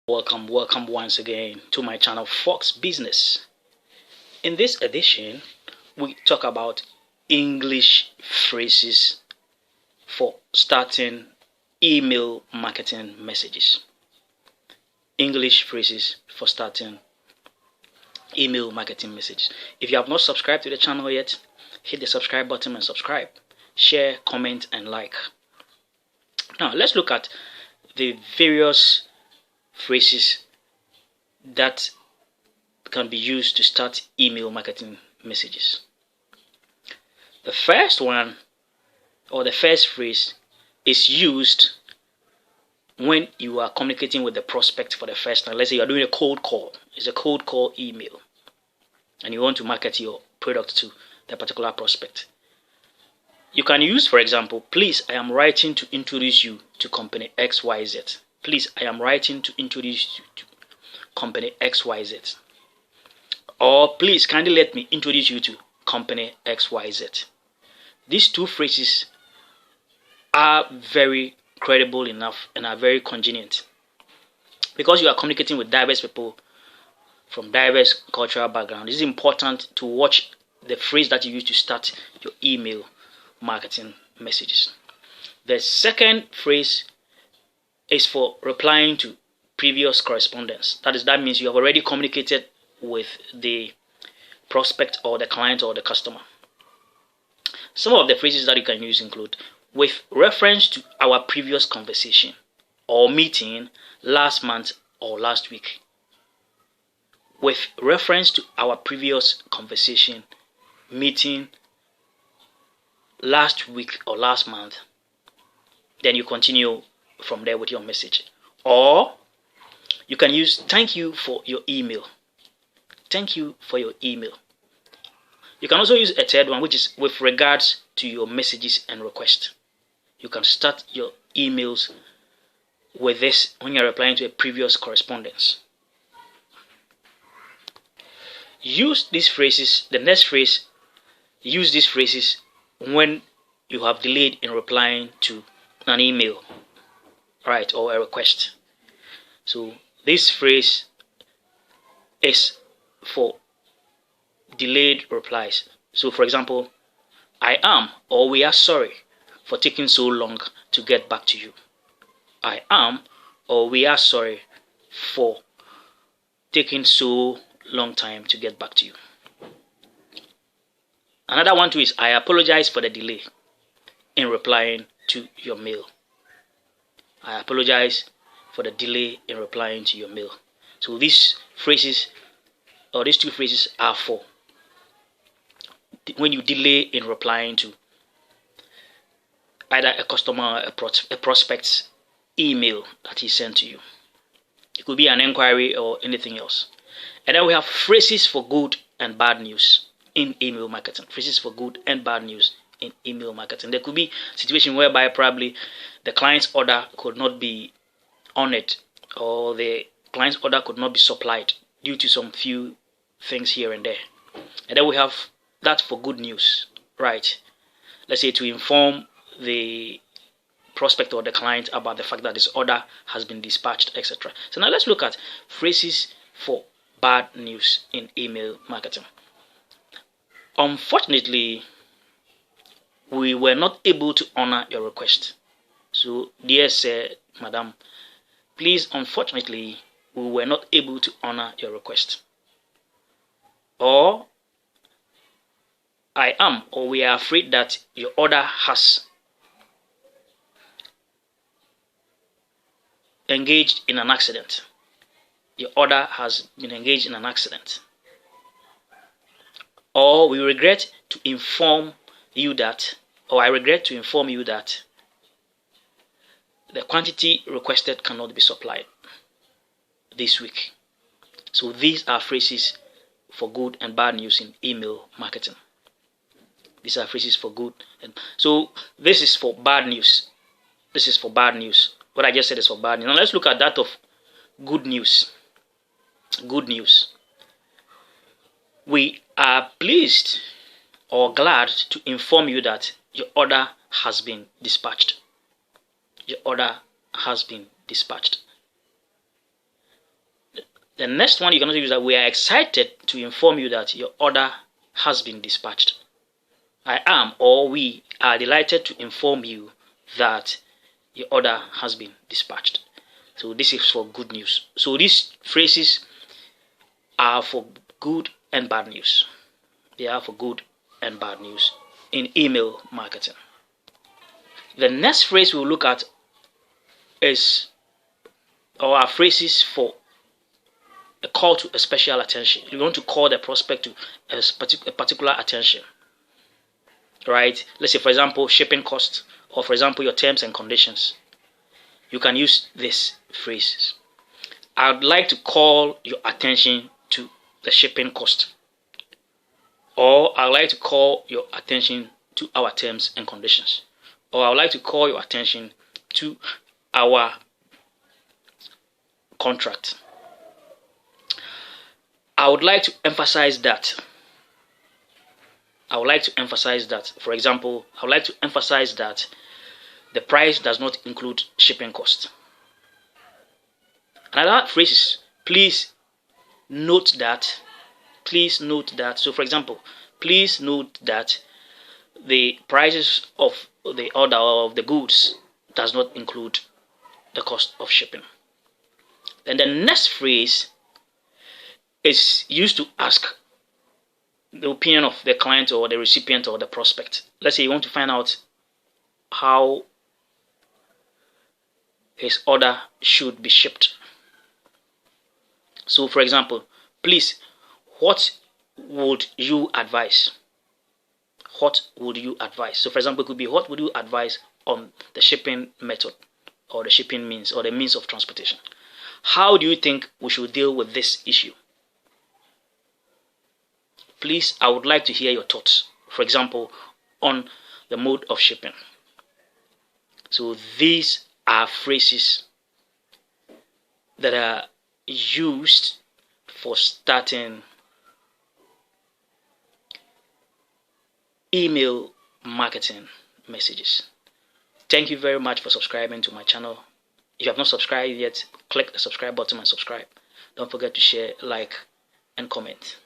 Welcome once again to my channel Fox Business. In this edition, we talk about English phrases for starting email marketing messages. English phrases for starting email marketing messages. If you have not subscribed to the channel yet, hit the subscribe button and subscribe. Share, comment, and like. Now, let's look at the various phrases that can be used to start email marketing messages. The first one, or the first phrase, is used when you are communicating with the prospect for the first time. Let's say you are doing a cold call. It's a cold call email, and you want to market your product to the particular prospect. You can use, for example, please, I am writing to introduce you to company XYZ. Please, I am writing to introduce you to company XYZ. Or please, kindly let me introduce you to company XYZ. These two phrases are very credible enough and are very convenient because you are communicating with diverse people from diverse cultural backgrounds. It is important to watch the phrase that you use to start your email marketing messages. The second phrase is for replying to previous correspondence. That means you have already communicated with the prospect or the client or the customer. Some of the phrases that you can use include with reference to our previous conversation or meeting last month or last week. With reference to our previous conversation, meeting last week or last month, then you continue from there with your message. Or you can use thank you for your email. Thank you for your email. You can also use a third one, which is with regards to your messages and requests. You can start your emails with this when you're replying to a previous correspondence. Use these phrases, the next phrase, use these phrases when you have delayed in replying to an email, right, or a request. So this phrase is for delayed replies. So for example, I am or we are sorry for taking so long to get back to you. I am or we are sorry for taking so long time to get back to you. Another one too is I apologize for the delay in replying to your mail. I apologize for the delay in replying to your mail. So these phrases, or these two phrases, are for when you delay in replying to either a customer or a prospect's email that he sent to you. It could be an inquiry or anything else. And then we have phrases for good and bad news in email marketing. Phrases for good and bad news in email marketing. There could be a situation whereby probably the client's order could not be honored or the client's order could not be supplied due to some few things here and there. And then we have that for good news, right? Let's say to inform the prospect or the client about the fact that this order has been dispatched, etc. So now let's look at phrases for bad news in email marketing. Unfortunately, we were not able to honor your request. So, dear sir, madam, please, unfortunately, we were not able to honor your request. Or, I am or we are afraid that your order has engaged in an accident. Your order has been engaged in an accident. Or we regret to inform you that, or I regret to inform you that the quantity requested cannot be supplied this week. So these are phrases for good and bad news in email marketing. These are phrases for good. So this is for bad news. This is for bad news. What I just said is for bad news. Now let's look at that of good news. Good news. We are pleased or glad to inform you that your order has been dispatched. Your order has been dispatched. The next one you can also use that we are excited to inform you that your order has been dispatched. I am, or we are delighted to inform you that your order has been dispatched. So this is for good news. So these phrases are for good and bad news. They are for good and bad news in email marketing. The next phrase we'll look at is our phrases for a call to a special attention. You want to call the prospect to a particular attention, right? Let's say, for example, shipping costs, or for example, your terms and conditions. You can use these phrases. I would like to call your attention to the shipping cost, or I would like to call your attention to our terms and conditions, or I would like to call your attention to our contract. I would like to emphasize that. For example, I would like to emphasize that the price does not include shipping cost. Another phrase is, please note that. So for example, please note that the prices of the order of the goods does not include the cost of shipping. Then the next phrase is used to ask the opinion of the client or the recipient or the prospect. Let's say you want to find out how his order should be shipped. So for example, please, what would you advise? What would you advise? So for example, it could be, what would you advise on the shipping method or the shipping means or the means of transportation? How do you think we should deal with this issue? Please, I would like to hear your thoughts, for example, on the mode of shipping. So these are phrases that are used for starting email marketing messages. Thank you very much for subscribing to my channel. If you have not subscribed yet, click the subscribe button and subscribe. Don't forget to share, like, and comment.